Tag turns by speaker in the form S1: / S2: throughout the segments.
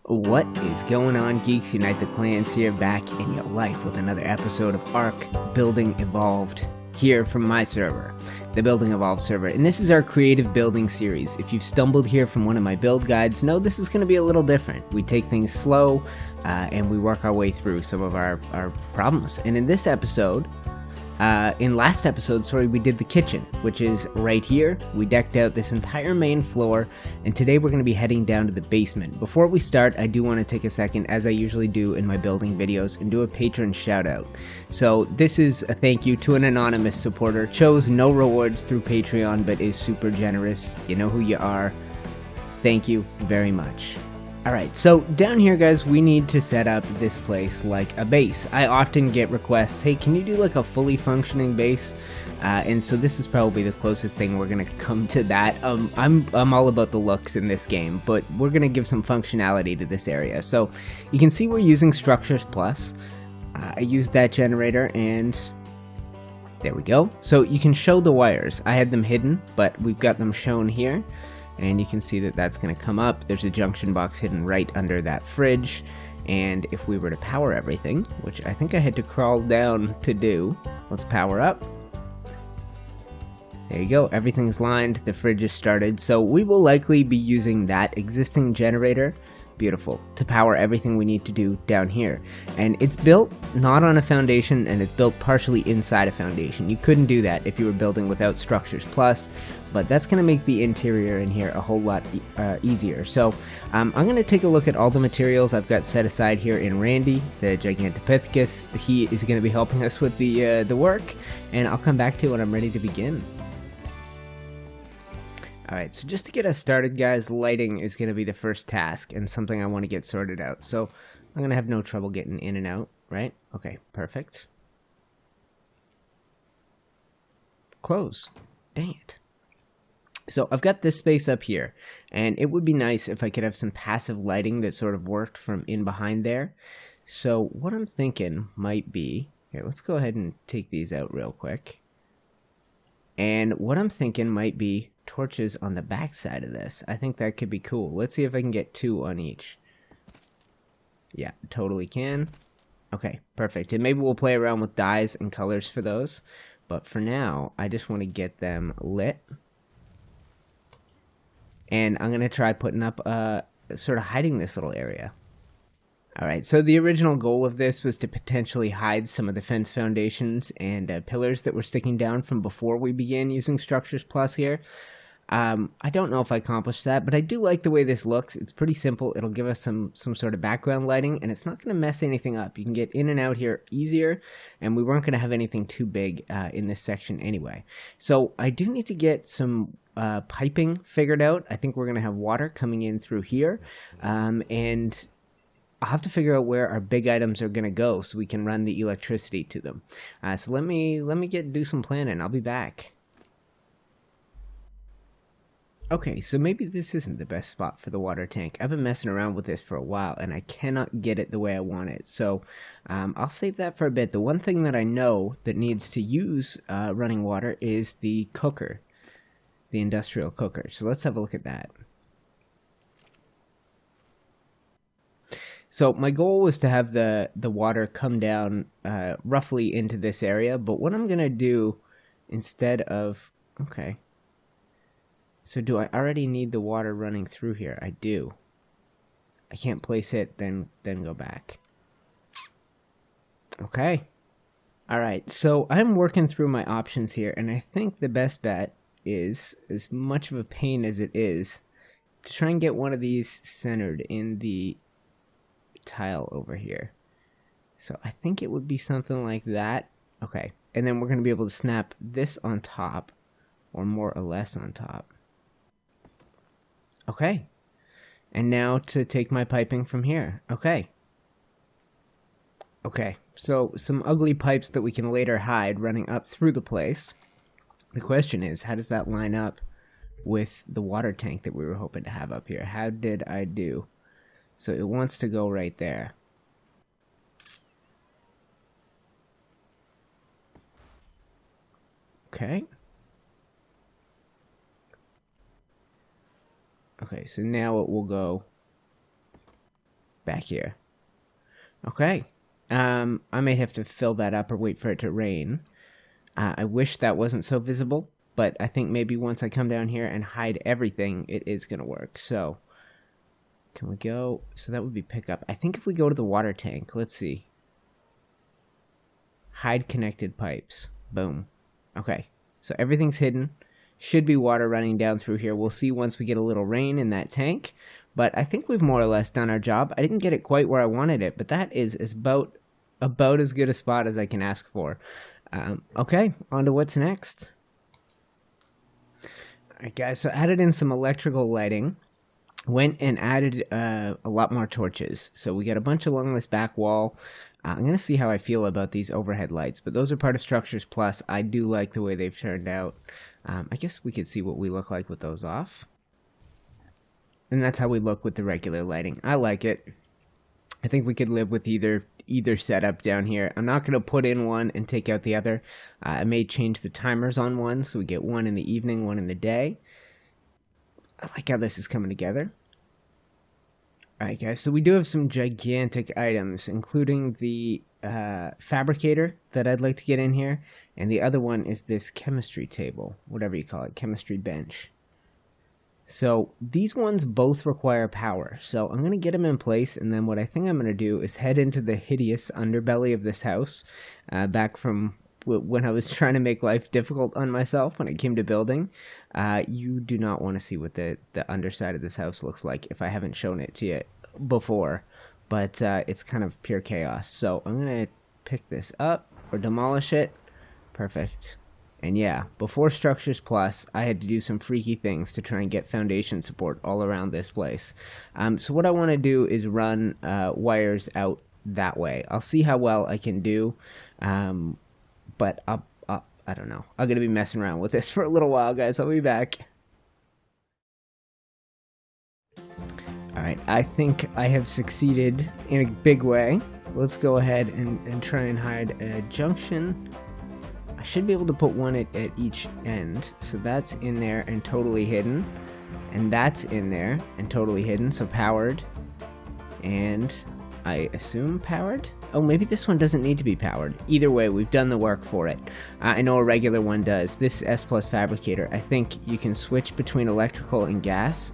S1: What is going on, geeks? Unite the Clans here, back in your life with another episode of Ark Building Evolved, here from my server, the Building Evolved server. And this is our creative building series. If you've stumbled here from one of my build guides, know this is going to be a little different. We take things slow, and we work our way through some of our problems. And in this episode, last episode, we did the kitchen, which is right here. We decked out this entire main floor, and today we're going to be heading down to the basement. Before we start, I do want to take a second, as I usually do in my building videos, and do a patron shout out. So this is a thank you to an anonymous supporter, chose no rewards through Patreon, but is super generous. You know who you are. Thank you very much. Alright, so down here, guys, we need to set up this place like a base. I often get requests, hey, can you do like a fully functioning base? And so this is probably the closest thing we're going to come to that. I'm all about the looks in this game, but we're going to give some functionality to this area. So you can see we're using Structures Plus. I used that generator and there we go. So you can show the wires. I had them hidden, but we've got them shown here. And you can see that that's going to come up. There's a junction box hidden right under that fridge. And if we were to power everything, which I think I had to crawl down to do, let's power up. There you go. Everything's lined. The fridge is started. So we will likely be using that existing generator. Beautiful. To power everything we need to do down here. And it's built not on a foundation, and it's built partially inside a foundation. You couldn't do that if you were building without Structures Plus, but that's going to make the interior in here a whole lot easier. So I'm going to take a look at all the materials I've got set aside here in Randy, the Gigantopithecus. He is going to be helping us with the work, and I'll come back to it when I'm ready to begin. Alright, so just to get us started, guys, lighting is going to be the first task and something I want to get sorted out. So I'm going to have no trouble getting in and out, right? Okay, perfect. Close. Dang it. So I've got this space up here, and it would be nice if I could have some passive lighting that sort of worked from in behind there. So what I'm thinking might be, here, let's go ahead and take these out real quick. And what I'm thinking might be torches on the back side of this. I think that could be cool. Let's see if I can get 2 on each. Yeah, totally can. Okay, perfect. And maybe we'll play around with dyes and colors for those. But for now, I just want to get them lit. And I'm going to try putting up, sort of hiding this little area. Alright, so the original goal of this was to potentially hide some of the fence foundations and pillars that were sticking down from before we began using Structures Plus here. I don't know if I accomplished that, but I do like the way this looks. It's pretty simple. It'll give us some sort of background lighting, and it's not going to mess anything up. You can get in and out here easier, and we weren't going to have anything too big in this section anyway. So I do need to get some piping figured out. I think we're going to have water coming in through here, and I'll have to figure out where our big items are going to go so we can run the electricity to them. So let me do some planning. I'll be back. Okay, so maybe this isn't the best spot for the water tank. I've been messing around with this for a while, and I cannot get it the way I want it. So I'll save that for a bit. The one thing that I know that needs to use running water is the cooker, the industrial cooker. So let's have a look at that. So my goal was to have the water come down roughly into this area, but what I'm going to do instead of... Okay. So do I already need the water running through here? I do. I can't place it, then go back. Okay. Alright, so I'm working through my options here, and I think the best bet is, as much of a pain as it is, to try and get one of these centered in the tile over here. So I think it would be something like that. Okay, and then we're going to be able to snap this on top, or more or less on top. Okay, and now to take my piping from here. Okay, so some ugly pipes that we can later hide running up through the place. The question is, how does that line up with the water tank that we were hoping to have up here? How did I do? So it wants to go right there. Okay. Okay, so now it will go back here. Okay. I may have to fill that up or wait for it to rain. I wish that wasn't so visible, but I think maybe once I come down here and hide everything, it is going to work. So, can we go? So that would be pickup. I think if we go to the water tank, let's see. Hide connected pipes. Boom. Okay. So everything's hidden. Should be water running down through here. We'll see once we get a little rain in that tank. But I think we've more or less done our job. I didn't get it quite where I wanted it, but that is about as good a spot as I can ask for. Okay, on to what's next. Alright guys, so added in some electrical lighting. Went and added a lot more torches. So we got a bunch along this back wall. I'm going to see how I feel about these overhead lights, but those are part of Structures Plus. I do like the way they've turned out. I guess we could see what we look like with those off. And that's how we look with the regular lighting. I like it. I think we could live with either setup down here. I'm not going to put in one and take out the other. I may change the timers on one, so we get one in the evening, one in the day. I like how this is coming together. Alright guys, so we do have some gigantic items, including the fabricator that I'd like to get in here, and the other one is this chemistry table, whatever you call it, chemistry bench. So these ones both require power, so I'm going to get them in place, and then what I think I'm going to do is head into the hideous underbelly of this house, back from when I was trying to make life difficult on myself when it came to building. You do not want to see what the underside of this house looks like if I haven't shown it to you before, but it's kind of pure chaos. So I'm going to pick this up or demolish it. Perfect. And yeah, before Structures Plus, I had to do some freaky things to try and get foundation support all around this place. So what I want to do is run wires out that way. I'll see how well I can do, but I don't know. I'm going to be messing around with this for a little while, guys. I'll be back. Alright, I think I have succeeded in a big way. Let's go ahead and try and hide a junction. I should be able to put one at each end. So that's in there and totally hidden. And that's in there and totally hidden, so powered. And I assume powered? Oh, maybe this one doesn't need to be powered. Either way, we've done the work for it. I know a regular one does. This S Plus Fabricator, I think you can switch between electrical and gas.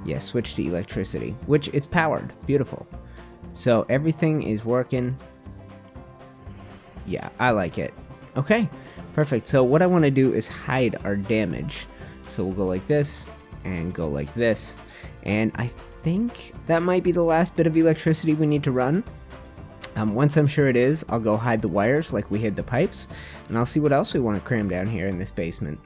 S1: Yeah, switch to electricity, which it's powered. Beautiful. So everything is working. Yeah, I like it. Okay, perfect. So what I want to do is hide our damage. So we'll go like this and go like this. And I think that might be the last bit of electricity we need to run. Once I'm sure it is, I'll go hide the wires like we hid the pipes, and I'll see what else we want to cram down here in this basement.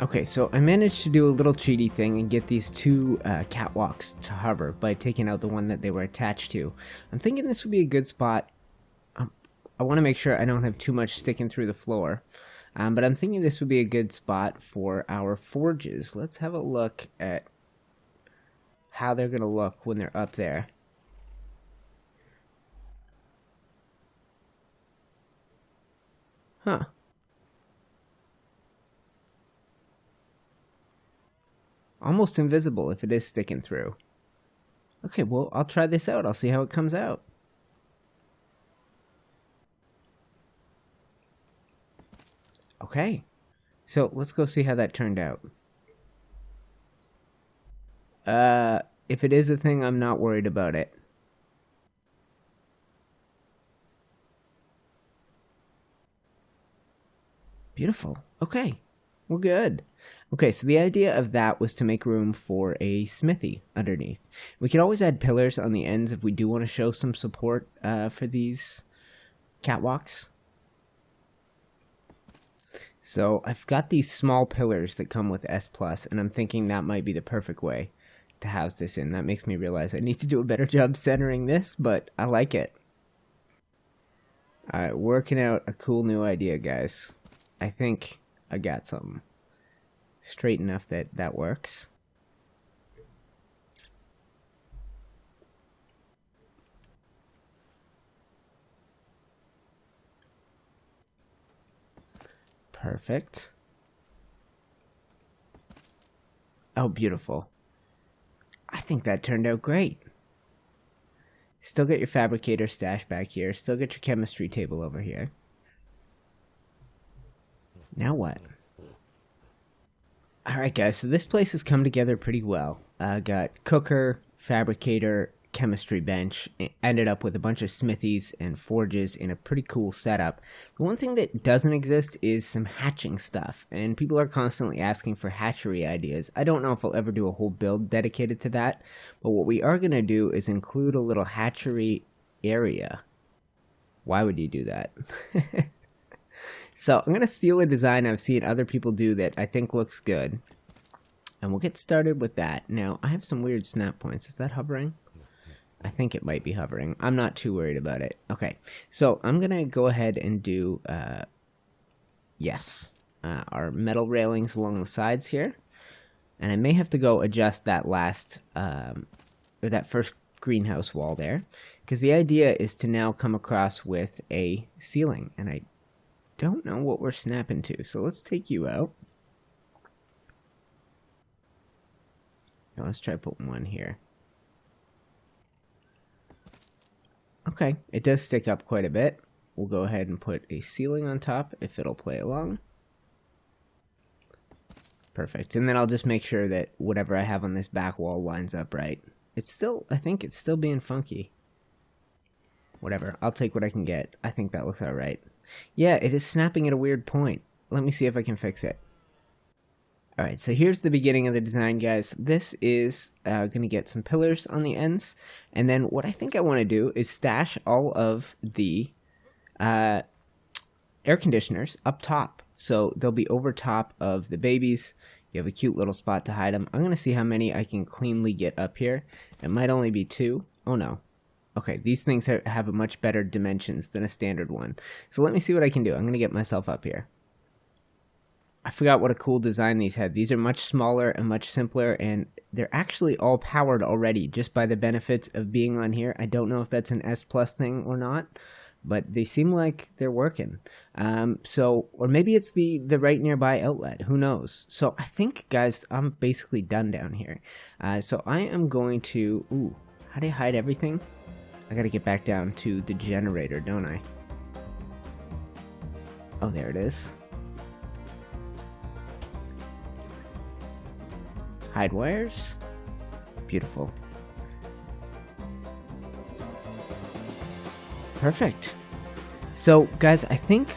S1: Okay, so I managed to do a little cheaty thing and get these two catwalks to hover by taking out the one that they were attached to. I'm thinking this would be a good spot. I want to make sure I don't have too much sticking through the floor, but I'm thinking this would be a good spot for our forges. Let's have a look at how they're going to look when they're up there. Huh. Almost invisible if it is sticking through. Okay, well, I'll try this out. I'll see how it comes out. Okay, so let's go see how that turned out. If it is a thing, I'm not worried about it. Beautiful. Okay, we're good. Okay, so the idea of that was to make room for a smithy underneath. We could always add pillars on the ends if we do want to show some support for these catwalks. So I've got these small pillars that come with S+, and I'm thinking that might be the perfect way to house this in. That makes me realize I need to do a better job centering this, but I like it. Alright, working out a cool new idea, guys. I think I got something straight enough that that works. Perfect. Oh, beautiful. I think that turned out great. Still got your fabricator stash back here. Still got your chemistry table over here. Now what? Alright guys, so this place has come together pretty well. Got cooker, fabricator, chemistry bench. Ended up with a bunch of smithies and forges in a pretty cool setup. The one thing that doesn't exist is some hatching stuff, and people are constantly asking for hatchery ideas. I don't know if I'll ever do a whole build dedicated to that, but what we are going to do is include a little hatchery area. Why would you do that? So I'm going to steal a design I've seen other people do that I think looks good. And we'll get started with that. Now, I have some weird snap points. Is that hovering? I think it might be hovering. I'm not too worried about it. Okay, so I'm going to go ahead and do, our metal railings along the sides here. And I may have to go adjust that last, or that first greenhouse wall there. Because the idea is to now come across with a ceiling. And I don't know what we're snapping to, so let's take you out. Now let's try putting one here. Okay, it does stick up quite a bit. We'll go ahead and put a ceiling on top if it'll play along. Perfect, and then I'll just make sure that whatever I have on this back wall lines up right. It's still, I think it's still being funky. Whatever, I'll take what I can get. I think that looks alright. Yeah, it is snapping at a weird point. Let me see if I can fix it. Alright, so here's the beginning of the design, guys. This is going to get some pillars on the ends. And then what I think I want to do is stash all of the air conditioners up top. So they'll be over top of the babies. You have a cute little spot to hide them. I'm going to see how many I can cleanly get up here. It might only be 2. Oh no. Okay, these things have a much better dimensions than a standard one. So let me see what I can do. I'm going to get myself up here. I forgot what a cool design these had. These are much smaller and much simpler, and they're actually all powered already just by the benefits of being on here. I don't know if that's an S Plus thing or not, but they seem like they're working. Or maybe it's the right nearby outlet. Who knows? So I think, guys, I'm basically done down here. So I am going to... Ooh, how do you hide everything? I gotta get back down to the generator, don't I? Oh, there it is. Hide wires. Beautiful. Perfect. So, guys, I think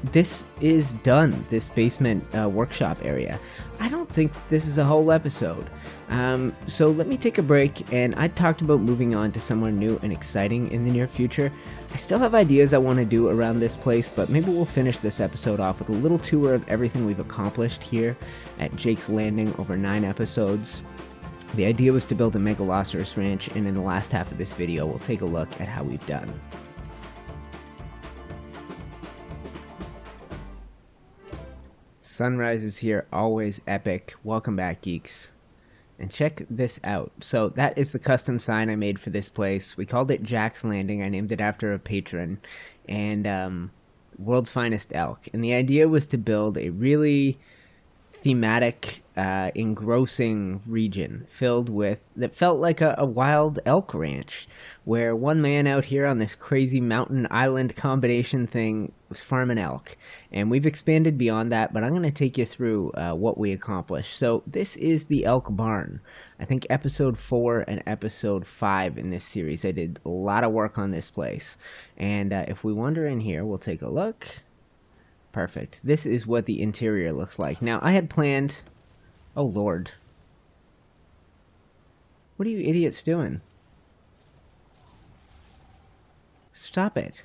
S1: this is done, this basement workshop area. I don't think this is a whole episode. So let me take a break, and I talked about moving on to somewhere new and exciting in the near future. I still have ideas I want to do around this place, but maybe we'll finish this episode off with a little tour of everything we've accomplished here at Jake's Landing over 9 episodes. The idea was to build a Megaloceros ranch, and in the last half of this video, we'll take a look at how we've done. Sunrise is here, always epic. Welcome back, geeks. And check this out. So that is the custom sign I made for this place. We called it Jack's Landing. I named it after a patron. And World's Finest Elk. And the idea was to build a really thematic, engrossing region filled with, that felt like a wild elk ranch, where one man out here on this crazy mountain island combination thing was farming elk. And we've expanded beyond that, but I'm going to take you through what we accomplished. So this is the elk barn. I think episode 4 and episode 5 in this series, I did a lot of work on this place. And if we wander in here, we'll take a look. Perfect. This is what the interior looks like. Now, I had planned... Oh, Lord. What are you idiots doing? Stop it.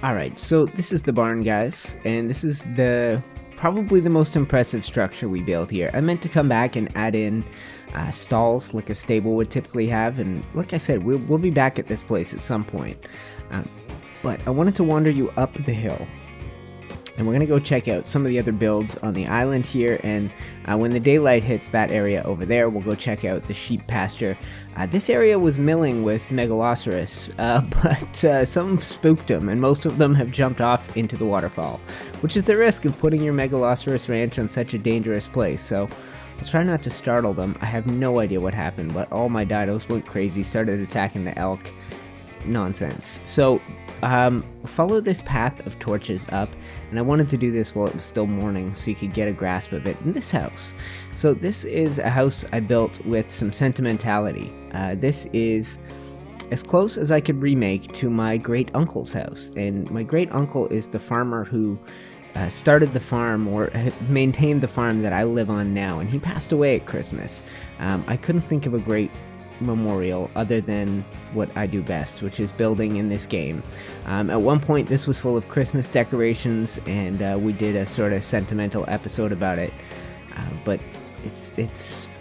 S1: Alright, so this is the barn, guys. And this is probably the most impressive structure we built here. I meant to come back and add in stalls like a stable would typically have. And like I said, we'll be back at this place at some point. But I wanted to wander you up the hill, and we're going to go check out some of the other builds on the island here, and when the daylight hits that area over there, we'll go check out the sheep pasture. This area was milling with Megaloceros, but some spooked them, and most of them have jumped off into the waterfall, which is the risk of putting your Megaloceros ranch on such a dangerous place. So I'll try not to startle them. I have no idea what happened, but all my dinos went crazy, started attacking the elk. Nonsense. So follow this path of torches up, and I wanted to do this while it was still morning so you could get a grasp of it in this house. So this is a house I built with some sentimentality. This is as close as I could remake to my great uncle's house, and my great uncle is the farmer who started the farm or maintained the farm that I live on now, and he passed away at Christmas. I couldn't think of a great memorial other than what I do best, which is building in this game. At one point this was full of Christmas decorations, and we did a sort of sentimental episode about it, but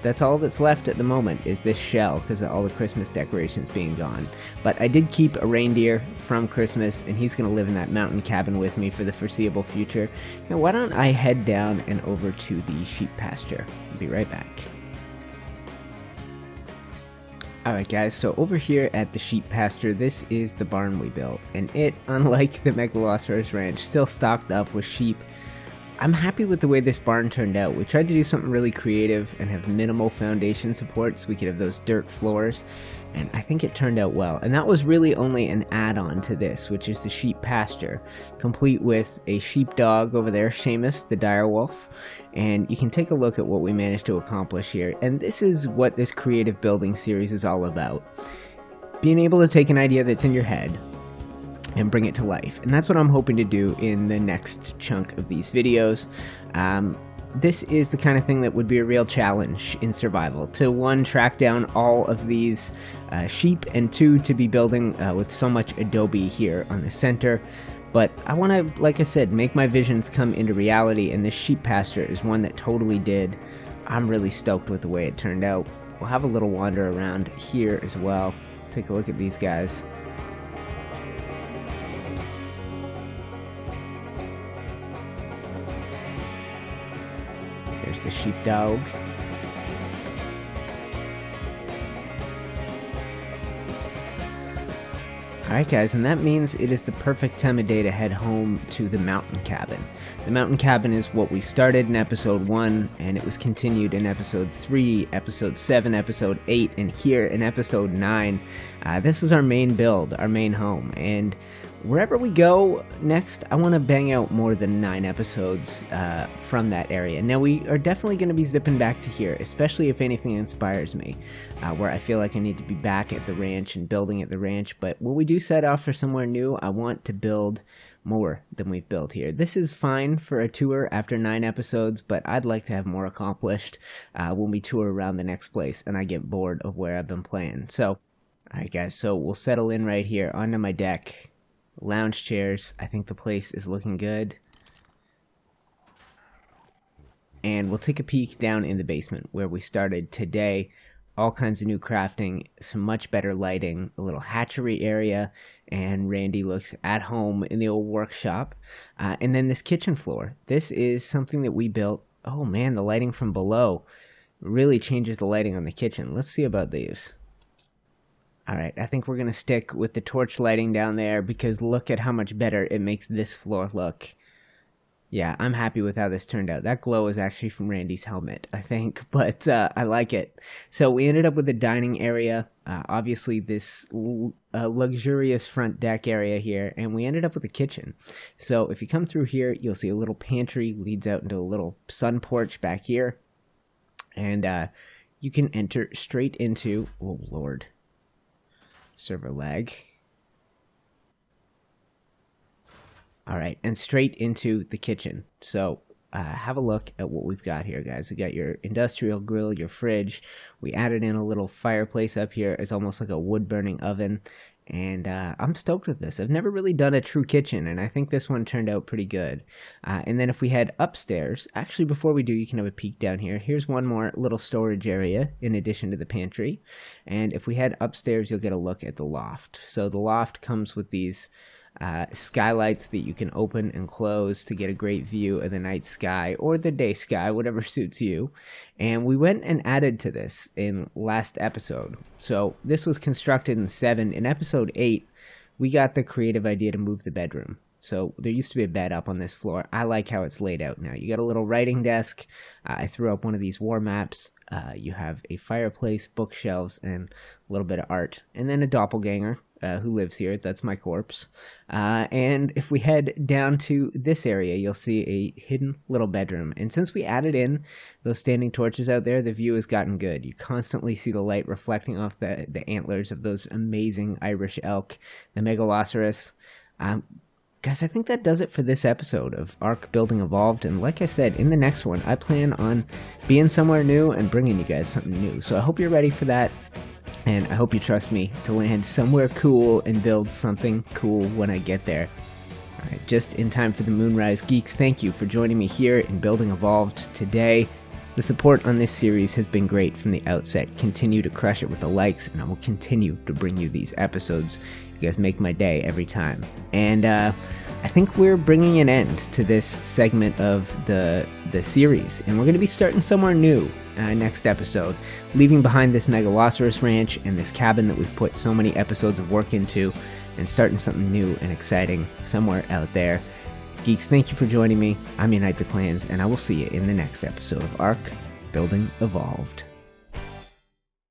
S1: that's all that's left at the moment is this shell because of all the Christmas decorations being gone. But I did keep a reindeer from Christmas, and he's going to live in that mountain cabin with me for the foreseeable future. Now why don't I head down and over to the sheep pasture. I'll be right back. Alright guys, so over here at the sheep pasture, this is the barn we built, and it, unlike the Megaloceros ranch, still stocked up with sheep. I'm happy with the way this barn turned out. We tried to do something really creative and have minimal foundation support so we could have those dirt floors, and I think it turned out well. And that was really only an add-on to this, which is the sheep pasture, complete with a sheepdog over there, Seamus the direwolf, and you can take a look at what we managed to accomplish here. And this is what this creative building series is all about. Being able to take an idea that's in your head and bring it to life. And that's what I'm hoping to do in the next chunk of these videos. This is the kind of thing that would be a real challenge in survival. To one, track down all of these sheep, and two, to be building with so much adobe here on the center. But I want to, like I said, make my visions come into reality, and this sheep pasture is one that totally did. I'm really stoked with the way it turned out. We'll have a little wander around here as well. Take a look at these guys. There's the sheepdog. Alright guys, and that means it is the perfect time of day to head home to the mountain cabin. The mountain cabin is what we started in episode 1, and it was continued in episode 3, episode 7, episode 8, and here in episode 9. This is our main build, our main home, and wherever we go next, I want to bang out more than 9 episodes from that area. Now, we are definitely going to be zipping back to here, especially if anything inspires me, where I feel like I need to be back at the ranch and building at the ranch. But when we do set off for somewhere new, I want to build more than we've built here. This is fine for a tour after 9 episodes, but I'd like to have more accomplished when we tour around the next place and I get bored of where I've been playing. So, alright guys, so we'll settle in right here onto my deck. Lounge chairs. I think the place is looking good. And we'll take a peek down in the basement where we started today. All kinds of new crafting, some much better lighting, a little hatchery area, and Randy looks at home in the old workshop. And then this kitchen floor. This is something that we built. Oh man, the lighting from below really changes the lighting on the kitchen. Let's see about these. Alright, I think we're going to stick with the torch lighting down there because look at how much better it makes this floor look. Yeah, I'm happy with how this turned out. That glow is actually from Randy's helmet, I think, but I like it. So we ended up with a dining area, obviously this luxurious front deck area here, and we ended up with a kitchen. So if you come through here, you'll see a little pantry leads out into a little sun porch back here, and you can enter straight into, oh lord, server lag. Alright, and straight into the kitchen. So, have a look at what we've got here, guys. We got your industrial grill, your fridge. We added in a little fireplace up here. It's almost like a wood-burning oven. And I'm stoked with this. I've never really done a true kitchen, and I think this one turned out pretty good. And then if we head upstairs, actually before we do, you can have a peek down here. Here's one more little storage area in addition to the pantry. And if we head upstairs, you'll get a look at the loft. So the loft comes with these skylights that you can open and close to get a great view of the night sky or the day sky, whatever suits you. And we went and added to this in last episode. So this was constructed in 7. In episode 8, we got the creative idea to move the bedroom. So there used to be a bed up on this floor. I like how it's laid out now. You got a little writing desk. I threw up one of these war maps. You have a fireplace, bookshelves, and a little bit of art. And then a doppelganger who lives here. That's my corpse. And if we head down to this area, you'll see a hidden little bedroom. And since we added in those standing torches out there, the view has gotten good. You constantly see the light reflecting off the antlers of those amazing Irish elk, the Megaloceros. Guys, I think that does it for this episode of Ark Building Evolved. And like I said, in the next one, I plan on being somewhere new and bringing you guys something new. So I hope you're ready for that. And I hope you trust me to land somewhere cool and build something cool when I get there. All right, just in time for the Moonrise Geeks, thank you for joining me here in Building Evolved today. The support on this series has been great from the outset. Continue to crush it with the likes, and I will continue to bring you these episodes. You guys make my day every time. And I think we're bringing an end to this segment of the series, and we're going to be starting somewhere new next episode, leaving behind this Megaloceros ranch and this cabin that we've put so many episodes of work into, and starting something new and exciting somewhere out there. Geeks, thank you for joining me. I'm UniteTheClans, and I will see you in the next episode of Ark Building Evolved.